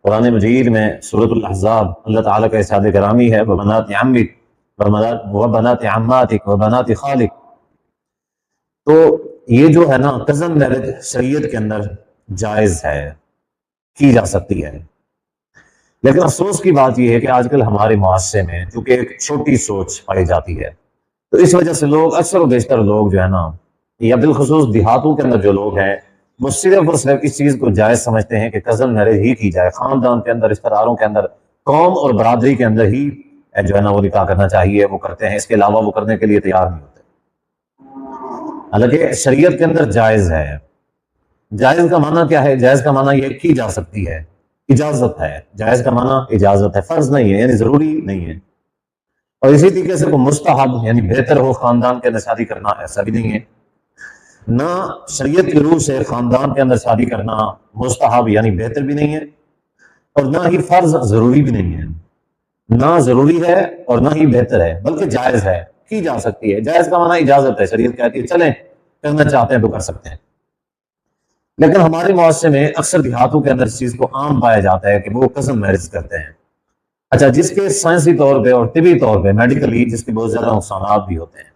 قرآن مجید میں سورۃ الاحزاب اللہ تعالیٰ کا ارشاد کرامی ہے وبنات عمک وبنات عماتک وبنات خالک. تو یہ جو ہے نا کزن میرج شریعت کے اندر جائز ہے، کی جا سکتی ہے. لیکن افسوس کی بات یہ ہے کہ آج کل ہمارے معاشرے میں چونکہ ایک چھوٹی سوچ پائی جاتی ہے، تو اس وجہ سے لوگ اکثر و بیشتر لوگ جو ہے نا، یا بالخصوص دیہاتوں کے اندر جو لوگ ہیں، وہ صرف اور صرف اس چیز کو جائز سمجھتے ہیں کہ کزن میرج ہی کی جائے، خاندان کے اندر، رشتہ داروں کے اندر، قوم اور برادری کے اندر ہی جو ہے نا وہ نکاح کرنا چاہیے، وہ کرتے ہیں، اس کے علاوہ وہ کرنے کے لیے تیار نہیں ہوتے. حالانکہ شریعت کے اندر جائز ہے. جائز کا معنی کیا ہے؟ جائز کا معنی یہ کی جا سکتی ہے، اجازت ہے. جائز کا معنی اجازت ہے، فرض نہیں ہے، یعنی ضروری نہیں ہے. اور اسی طریقے سے کوئی مستحب یعنی بہتر ہو خاندان کے اندر شادی کرنا، ایسا بھی نہیں ہے. نہ شریعت کی روح سے خاندان کے اندر شادی کرنا مستحب یعنی بہتر بھی نہیں ہے، اور نہ ہی فرض ضروری بھی نہیں ہے. نہ ضروری ہے اور نہ ہی بہتر ہے، بلکہ جائز ہے، کی جا سکتی ہے. جائز کا معنی اجازت ہے، شریعت کہتی ہے چلیں کرنا چاہتے ہیں تو کر سکتے ہیں. لیکن ہمارے معاشرے میں اکثر دیہاتوں کے اندر اس چیز کو عام پایا جاتا ہے کہ وہ کزن میرج کرتے ہیں. اچھا، جس کے سائنسی طور پہ اور طبی طور پہ میڈیکلی جس کے بہت زیادہ نقصانات بھی ہوتے ہیں.